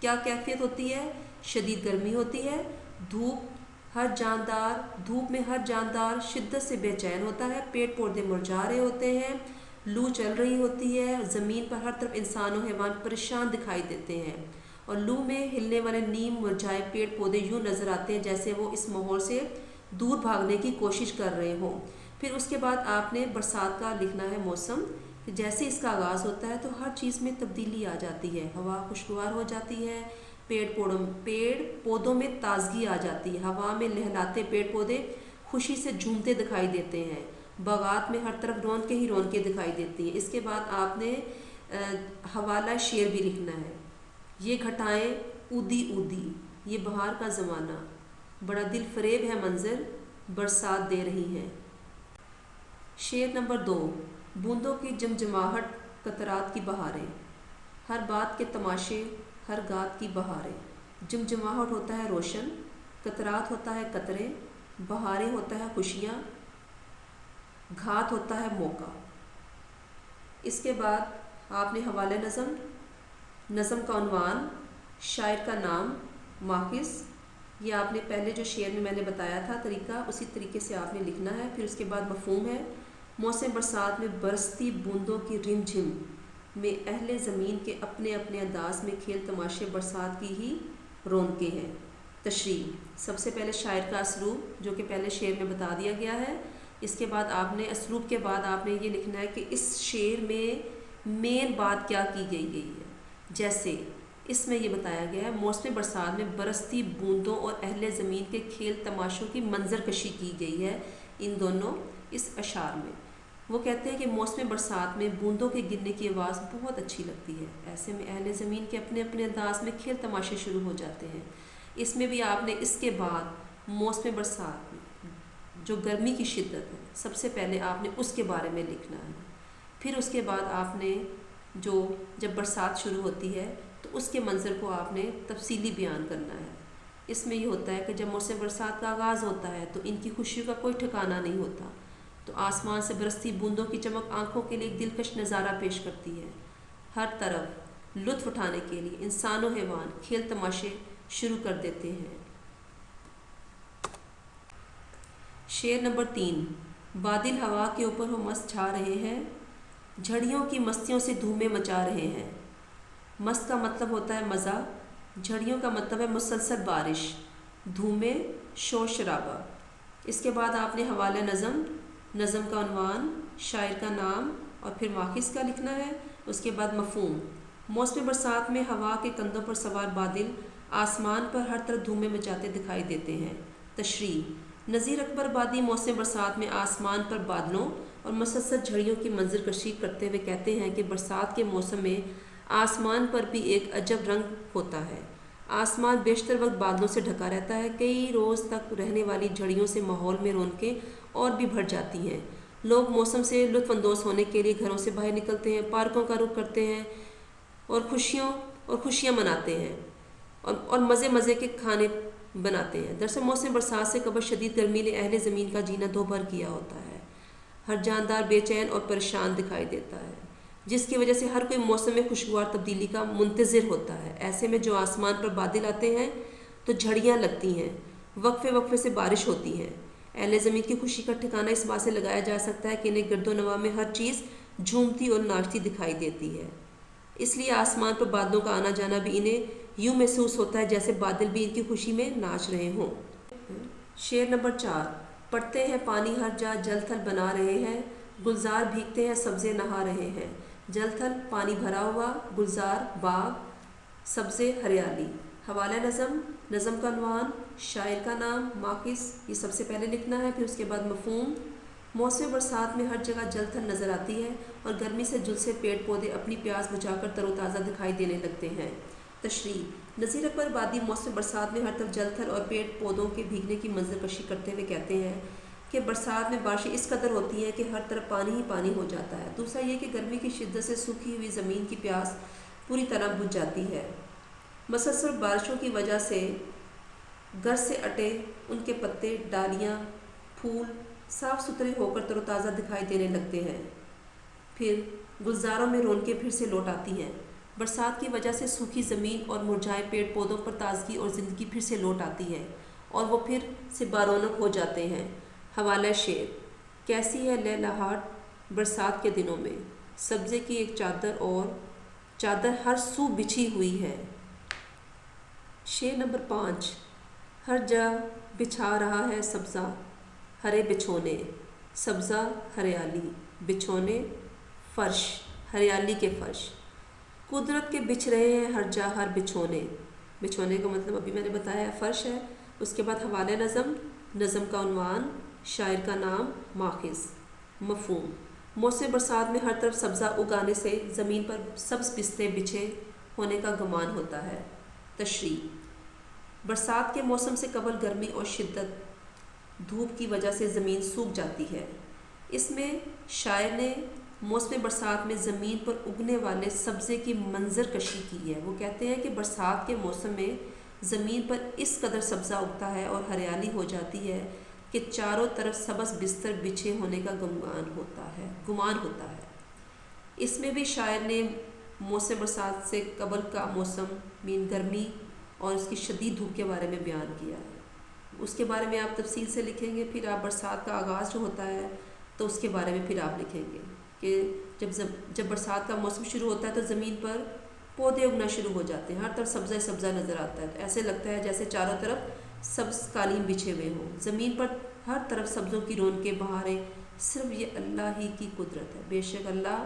کیا کیفیت ہوتی ہے؟ شدید گرمی ہوتی ہے، دھوپ میں ہر جاندار شدت سے بے چین ہوتا ہے، پیڑ پودے مرجھا رہے ہوتے ہیں، لو چل رہی ہوتی ہے، زمین پر ہر طرف انسان و حیوان پریشان دکھائی دیتے ہیں، اور لو میں ہلنے والے نیم مرجھائے پیڑ پودے یوں نظر آتے ہیں جیسے وہ اس ماحول سے دور بھاگنے کی کوشش کر رہے ہوں۔ پھر اس کے بعد آپ نے برسات کا لکھنا ہے موسم، کہ جیسے اس کا آغاز ہوتا ہے تو ہر چیز میں تبدیلی آ جاتی ہے، ہوا خوشگوار ہو جاتی ہے، پیڑ پودوں میں تازگی آ جاتی ہے، ہوا میں لہلاتے پیڑ پودے خوشی سے جھومتے دکھائی دیتے ہیں، باغات میں ہر طرف رونقیں ہی رونقیں دکھائی دیتی ہیں۔ اس کے بعد آپ نے حوالہ شعر بھی لکھنا ہے۔ یہ گھٹائیں اودی اودی، یہ بہار کا زمانہ، بڑا دل فریب ہے منظر، برسات دے رہی ہیں۔ شعر نمبر 2، بوندوں کی جمجماہٹ، قطرات کی بہاریں، ہر بات کے تماشے، ہر گات کی بہاریں۔ جمجماہٹ ہوتا ہے روشن، قطرات ہوتا ہے قطرے، بہاریں ہوتا ہے خوشیاں، گھات ہوتا ہے موقع۔ اس کے بعد آپ نے حوالہ نظم کا عنوان، شاعر کا نام، ماخذ، یہ آپ نے پہلے جو شعر میں نے بتایا تھا طریقہ، اسی طریقے سے آپ نے لکھنا ہے۔ پھر اس کے بعد مفہوم ہے، موسم برسات میں برستی بوندوں کی رم جھم میں اہل زمین کے اپنے اپنے انداز میں کھیل تماشے، برسات کی ہی رونقیں ہیں۔ تشریح، سب سے پہلے شاعر کا اسلوب جو کہ پہلے شعر میں بتا دیا گیا ہے۔ اس کے بعد آپ نے اسلوب کے بعد آپ نے یہ لکھنا ہے کہ اس شعر میں مین بات کیا کی گئی ہے۔ جیسے اس میں یہ بتایا گیا ہے، موسم برسات میں برستی بوندوں اور اہل زمین کے کھیل تماشوں کی منظر کشی کی گئی ہے ان دونوں اس اشعار میں۔ وہ کہتے ہیں کہ موسم برسات میں بوندوں کے گرنے کی آواز بہت اچھی لگتی ہے، ایسے میں اہل زمین کے اپنے اپنے انداز میں کھیل تماشے شروع ہو جاتے ہیں۔ اس میں بھی آپ نے اس کے بعد موسم برسات میں جو گرمی کی شدت ہے، سب سے پہلے آپ نے اس کے بارے میں لکھنا ہے۔ پھر اس کے بعد آپ نے جب برسات شروع ہوتی ہے تو اس کے منظر کو آپ نے تفصیلی بیان کرنا ہے۔ اس میں یہ ہوتا ہے کہ جب موسم برسات کا آغاز ہوتا ہے تو ان کی خوشیوں کا کوئی ٹھکانہ نہیں ہوتا، تو آسمان سے برستی بوندوں کی چمک آنکھوں کے لیے ایک دلکش نظارہ پیش کرتی ہے۔ ہر طرف لطف اٹھانے کے لیے انسان و حیوان کھیل تماشے شروع کر دیتے ہیں۔ شعر نمبر 3، بادل ہوا کے اوپر وہ مست چھا رہے ہیں، جھڑیوں کی مستیوں سے دھومیں مچا رہے ہیں۔ مست کا مطلب ہوتا ہے مزہ، جھڑیوں کا مطلب ہے مسلسل بارش، دھومیں شور شرابہ۔ اس کے بعد آپ نے حوالہ نظم کا عنوان، شاعر کا نام اور پھر ماخذ کا لکھنا ہے۔ اس کے بعد مفہوم، موسم برسات میں ہوا کے کندھوں پر سوار بادل آسمان پر ہر طرف دھومیں مچاتے دکھائی دیتے ہیں۔ تشریح، نذیر اکبر آبادی موسم برسات میں آسمان پر بادلوں اور مسلسل جھڑیوں کی منظر کشی کرتے ہوئے کہتے ہیں کہ برسات کے موسم میں آسمان پر بھی ایک عجب رنگ ہوتا ہے۔ آسمان بیشتر وقت بادلوں سے ڈھکا رہتا ہے، کئی روز تک رہنے والی جھڑیوں سے ماحول میں رونقیں اور بھی بڑھ جاتی ہیں۔ لوگ موسم سے لطف اندوز ہونے کے لیے گھروں سے باہر نکلتے ہیں، پارکوں کا رخ کرتے ہیں اور خوشیاں مناتے ہیں اور مزے کے کھانے بناتے ہیں۔ دراصل موسم برسات سے قبل شدید گرمی نے اہل زمین کا جینا دو بھر کیا ہوتا ہے، ہر جاندار بے چین اور پریشان دکھائی دیتا ہے، جس کی وجہ سے ہر کوئی موسم میں خوشگوار تبدیلی کا منتظر ہوتا ہے۔ ایسے میں جو آسمان پر بادل آتے ہیں تو جھڑیاں لگتی ہیں، وقفے سے بارش ہوتی ہے۔ اہل زمین کی خوشی کا ٹھکانہ اس بات سے لگایا جا سکتا ہے کہ انہیں گرد و نواح میں ہر چیز جھومتی اور ناچتی دکھائی دیتی ہے، اس لیے آسمان پر بادلوں کا آنا جانا بھی انہیں یوں محسوس ہوتا ہے جیسے بادل بھی ان کی خوشی میں ناچ رہے ہوں۔ شعر نمبر 4، پڑتے ہیں پانی ہر جا جل تھل بنا رہے ہیں، گلزار بھیگتے ہیں سبزے نہا رہے ہیں۔ جل تھل پانی بھرا ہوا، گلزار باغ، سبزے ہریالی۔ حوالہ نظم کا عنوان، شاعر کا نام، ماخذ، یہ سب سے پہلے لکھنا ہے۔ پھر اس کے بعد مفہوم، موسم برسات میں ہر جگہ جل تھل نظر آتی ہے اور گرمی سے جھلسے پیڑ پودے اپنی پیاس بجھا کر تر و تازہ دکھائی دینے لگتے ہیں۔ تشریح، نذیر اکبر آبادی موسم برسات میں ہر طرف جل تھل اور پیڑ پودوں کے بھیگنے کی منظر کشی کرتے ہوئے کہتے ہیں کہ برسات میں بارشیں اس قدر ہوتی ہیں کہ ہر طرف پانی ہی پانی ہو جاتا ہے۔ دوسرا یہ کہ گرمی کی شدت سے سوکھی ہوئی زمین کی پیاس پوری طرح بجھ جاتی ہے۔ مسلسل بارشوں کی وجہ سے گر سے اٹے ان کے پتے، ڈالیاں، پھول صاف ستھرے ہو کر تر و تازہ دکھائی دینے لگتے ہیں۔ پھر گلزاروں میں رونقیں پھر سے لوٹ آتی ہیں۔ برسات کی وجہ سے سوکھی زمین اور مرجھائے پیڑ پودوں پر تازگی اور زندگی پھر سے لوٹ آتی ہے اور وہ پھر سے بارونق ہو جاتے ہیں۔ حوالہ شعر: کیسی ہے لہلہاٹ برسات کے دنوں میں، سبزے کی ایک چادر ہر سو بچھی ہوئی ہے۔ شعر نمبر 5: ہر جا بچھا رہا ہے سبزہ ہرے بچھونے، سبزہ ہریالی، بچھونے فرش، ہریالی کے فرش۔ قدرت کے بچھ رہے ہیں ہر جا ہر بچھونے، بچھونے کا مطلب ابھی میں نے بتایا ہے فرش ہے۔ اس کے بعد حوالہ نظم کا عنوان، شاعر کا نام، ماخذ۔ مفہوم: موسم برسات میں ہر طرف سبزہ اگانے سے زمین پر سبز بستر بچھے ہونے کا گمان ہوتا ہے۔ تشریح: برسات کے موسم سے قبل گرمی اور شدت دھوپ کی وجہ سے زمین سوکھ جاتی ہے۔ اس میں شاعر نے موسم برسات میں زمین پر اگنے والے سبزے کی منظر کشی کی ہے۔ وہ کہتے ہیں کہ برسات کے موسم میں زمین پر اس قدر سبزہ اگتا ہے اور ہریالی ہو جاتی ہے کہ چاروں طرف سبز بستر بچھے ہونے کا گمان ہوتا ہے۔ اس میں بھی شاعر نے موسم برسات سے قبل کا موسم گرمی اور اس کی شدید دھوپ کے بارے میں بیان کیا ہے۔ اس کے بارے میں آپ تفصیل سے لکھیں گے۔ پھر آپ برسات کا آغاز جو ہوتا ہے تو اس کے بارے میں پھر آپ لکھیں گے کہ جب برسات کا موسم شروع ہوتا ہے تو زمین پر پودے اگنا شروع ہو جاتے ہیں، ہر طرف سبزہ سبزہ نظر آتا ہے، تو ایسے لگتا ہے جیسے چاروں طرف سبز قالین بچھے ہوئے ہوں، زمین پر ہر طرف سبزوں کی رونقیں بہاریں۔ صرف یہ اللہ ہی کی قدرت ہے، بے شک اللہ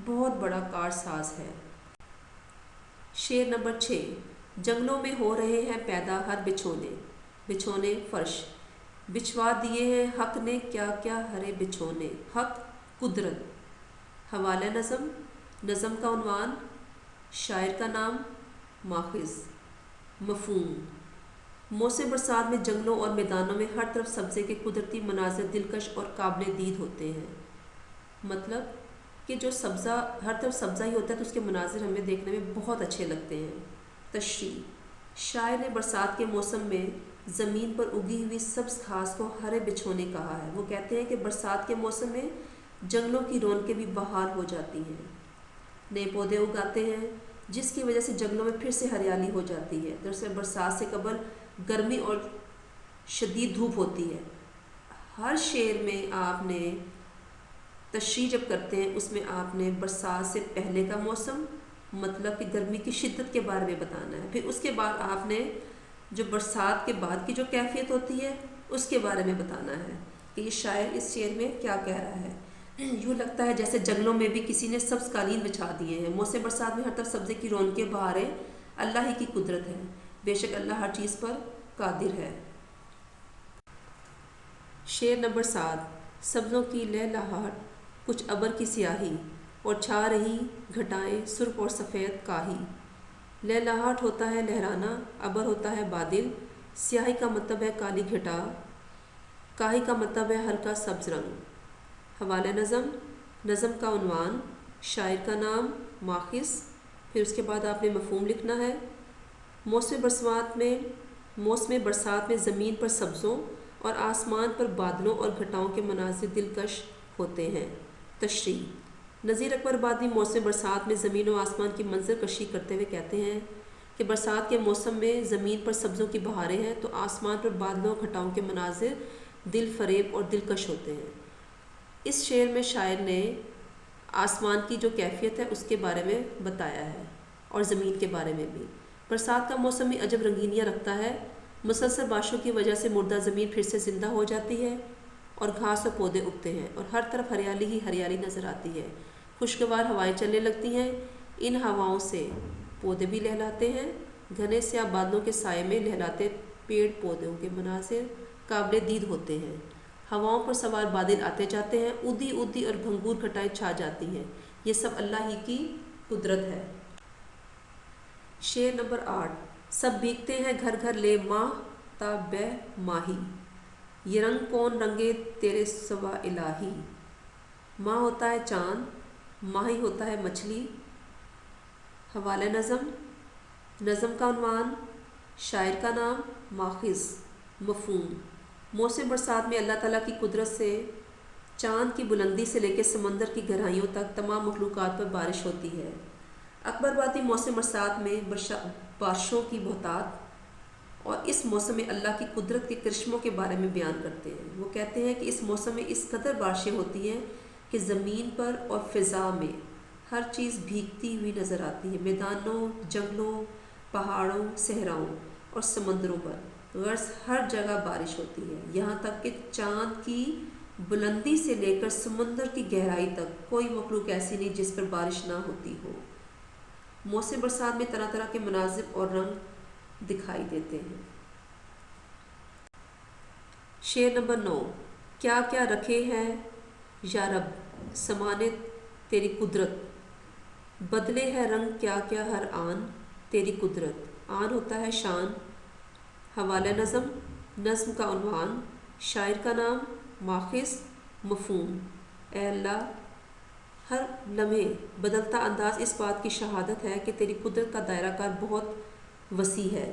بہت بڑا کارساز ہے۔ شعر نمبر 6: جنگلوں میں ہو رہے ہیں پیدا ہر بچھونے فرش، بچھوا دیے ہیں حق نے کیا کیا ہرے بچھونے۔ حق قدرت۔ حوالہ نظم کا عنوان، شاعر کا نام، ماخذ۔ مفہوم: موسم برسات میں جنگلوں اور میدانوں میں ہر طرف سبزے کے قدرتی مناظر دلکش اور قابل دید ہوتے ہیں۔ مطلب کہ جو ہر طرف سبزہ ہی ہوتا ہے تو اس کے مناظر ہمیں دیکھنے میں بہت اچھے لگتے ہیں۔ تشریح: شاعر نے برسات کے موسم میں زمین پر اگی ہوئی سبز گھاس کو ہرے بچھونے کہا ہے۔ وہ کہتے ہیں کہ برسات کے موسم میں جنگلوں کی رونقیں بھی بحال ہو جاتی ہیں، نئے پودے اگاتے ہیں جس کی وجہ سے جنگلوں میں پھر سے ہریالی ہو جاتی ہے۔ دراصل برسات سے قبل گرمی اور شدید دھوپ ہوتی ہے۔ ہر شعر میں آپ نے تشریح جب کرتے ہیں اس میں آپ نے برسات سے پہلے کا موسم، مطلب کہ گرمی کی شدت کے بارے میں بتانا ہے، پھر اس کے بعد آپ نے جو برسات کے بعد کی جو کیفیت ہوتی ہے اس کے بارے میں بتانا ہے کہ یہ شاعر اس شعر میں کیا کہہ رہا ہے۔ یوں لگتا ہے جیسے جنگلوں میں بھی کسی نے سبز قالین بچھا دیے ہیں۔ موسم برسات میں ہر طرف سبزے کی رونقیں بہاریں، اللہ ہی کی قدرت ہے، بے شک اللہ ہر چیز پر قادر ہے۔ شعر نمبر 7: سبزوں کی لہلہاٹ، کچھ ابر کی سیاہی اور چھا رہی گھٹائیں سرخ اور سفید کاہی۔ لہلہاٹ ہوتا ہے لہرانا، ابر ہوتا ہے بادل، سیاہی کا مطلب ہے کالی گھٹا، کاہی کا مطلب ہے ہلکا سبز رنگ۔ حوالہ نظم کا عنوان، شاعر کا نام، ماخذ۔ پھر اس کے بعد آپ نے مفہوم لکھنا ہے۔ موسم برسات میں زمین پر سبزوں اور آسمان پر بادلوں اور گھٹاؤں کے مناظر دلکش ہوتے ہیں۔ تشریح: نذیر اکبر آبادی موسم برسات میں زمین و آسمان کی منظر کشی کرتے ہوئے کہتے ہیں کہ برسات کے موسم میں زمین پر سبزوں کی بہاریں ہیں تو آسمان پر بادلوں اور گھٹاؤں کے مناظر دل فریب اور دلکش ہوتے ہیں۔ اس شعر میں شاعر نے آسمان کی جو کیفیت ہے اس کے بارے میں بتایا ہے اور زمین کے بارے میں بھی۔ برسات کا موسم بھی عجب رنگینیاں رکھتا ہے، مسلسل بارشوں کی وجہ سے مردہ زمین پھر سے زندہ ہو جاتی ہے اور گھاس اور پودے اگتے ہیں اور ہر طرف ہریالی ہی ہریالی نظر آتی ہے۔ خوشگوار ہوائیں چلنے لگتی ہیں، ان ہواؤں سے پودے بھی لہلاتے ہیں، گھنے سیاہ بادلوں کے سائے میں لہلاتے پیڑ پودوں کے مناظر قابل دید ہوتے ہیں۔ ہواؤں پر سوار بادل آتے جاتے ہیں، اودی اور بھنگور گھٹائیں چھا جاتی ہیں، یہ سب اللہ ہی کی قدرت ہے۔ شعر نمبر 8: سب بھیگتے ہیں گھر گھر لے ماہ تا بہ ماہی، یہ رنگ کون رنگے تیرے سوا الہی۔ ماہ ہوتا ہے چاند، ماہی ہوتا ہے مچھلی۔ حوالہ نظم کا عنوان، شاعر کا نام، ماخذ۔ مفہوم: موسم برسات میں اللہ تعالیٰ کی قدرت سے چاند کی بلندی سے لے کے سمندر کی گہرائیوں تک تمام مخلوقات پر بارش ہوتی ہے۔ اکبر آبادی موسم برسات میں بارشوں کی بہتات اور اس موسم میں اللہ کی قدرت کے کرشموں کے بارے میں بیان کرتے ہیں۔ وہ کہتے ہیں کہ اس موسم میں اس قدر بارشیں ہوتی ہیں کہ زمین پر اور فضا میں ہر چیز بھیگتی ہوئی نظر آتی ہے، میدانوں، جنگلوں، پہاڑوں، صحراؤں اور سمندروں پر غرض ہر جگہ بارش ہوتی ہے، یہاں تک کہ چاند کی بلندی سے لے کر سمندر کی گہرائی تک کوئی مخلوق ایسی نہیں جس پر بارش نہ ہوتی ہو۔ موسم برسات میں طرح طرح کے مناظر اور رنگ دکھائی دیتے ہیں۔ شعر نمبر 9۔ کیا کیا رکھے ہیں یا رب سمانے تیری قدرت، بدلے ہے رنگ کیا کیا ہر آن تیری قدرت۔ آن ہوتا ہے شان، حوالہ نظم، نظم کا عنوان، شاعر کا نام، ماخذ، مفہوم۔ اے اللہ، ہر لمحے بدلتا انداز اس بات کی شہادت ہے کہ تیری قدرت کا دائرہ کار بہت وسیع ہے۔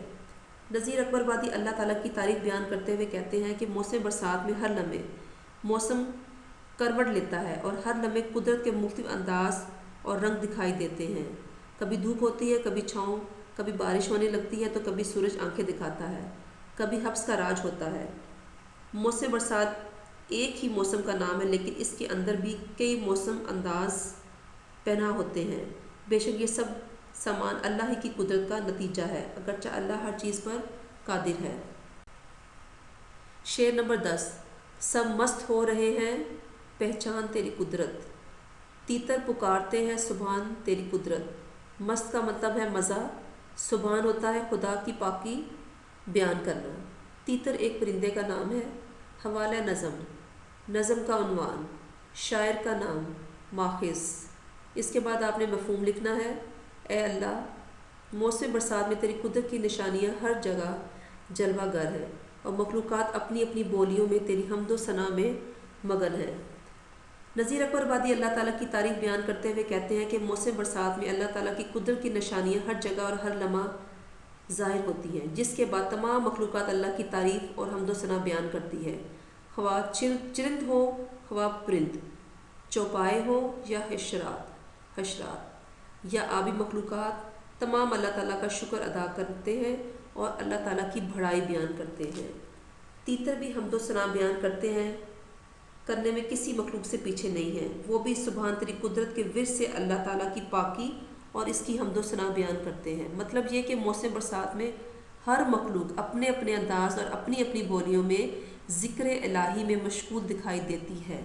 نذیر اکبر آبادی اللہ تعالیٰ کی تعریف بیان کرتے ہوئے کہتے ہیں کہ موسم برسات میں ہر لمحے موسم کروٹ لیتا ہے اور ہر لمحے قدرت کے مختلف انداز اور رنگ دکھائی دیتے ہیں۔ کبھی دھوپ ہوتی ہے، کبھی چھاؤں، کبھی بارش ہونے لگتی ہے تو کبھی سورج آنکھیں دکھاتا ہے، کبھی حبس کا راج ہوتا ہے۔ موسم برسات ایک ہی موسم کا نام ہے، لیکن اس کے اندر بھی کئی موسم انداز پنہاں ہوتے ہیں۔ بے شک یہ سب سامان اللہ ہی کی قدرت کا نتیجہ ہے، اگرچہ اللہ ہر چیز پر قادر ہے۔ شعر نمبر 10۔ سب مست ہو رہے ہیں پہچان تیری قدرت، تیتر پکارتے ہیں سبحان تیری قدرت۔ مست کا مطلب ہے مزہ، سبحان ہوتا ہے خدا کی پاکی بیان کرنا۔ تیتر ایک پرندے کا نام ہے۔ حوالہ نظم، نظم کا عنوان، شاعر کا نام، ماخذ۔ اس کے بعد آپ نے مفہوم لکھنا ہے۔ اے اللہ، موسم برسات میں تیری قدرت کی نشانیاں ہر جگہ جلوہ گر ہیں اور مخلوقات اپنی اپنی بولیوں میں تیری حمد و ثنا میں مگن ہیں۔ نذیر اکبر آبادی اللہ تعالیٰ کی تعریف بیان کرتے ہوئے کہتے ہیں کہ موسم برسات میں اللہ تعالیٰ کی قدرت کی نشانیاں ہر جگہ اور ہر لمحہ ظاہر ہوتی ہیں، جس کے بعد تمام مخلوقات اللہ کی تعریف اور حمد و ثنا بیان کرتی ہے، خواہ چرند ہو خواہ پرند، چوپائے ہو یا حشرات یا آبی مخلوقات، تمام اللہ تعالیٰ کا شکر ادا کرتے ہیں اور اللہ تعالیٰ کی بڑائی بیان کرتے ہیں۔ تیتر بھی حمد و ثنا بیان کرنے میں کسی مخلوق سے پیچھے نہیں ہیں، وہ بھی سبحان تیری قدرت کے ورث سے اللہ تعالیٰ کی پاکی اور اس کی حمد و ثنا بیان کرتے ہیں۔ مطلب یہ کہ موسم برسات میں ہر مخلوق اپنے اپنے انداز اور اپنی اپنی بولیوں میں ذکر الہی میں مشغول دکھائی دیتی ہے۔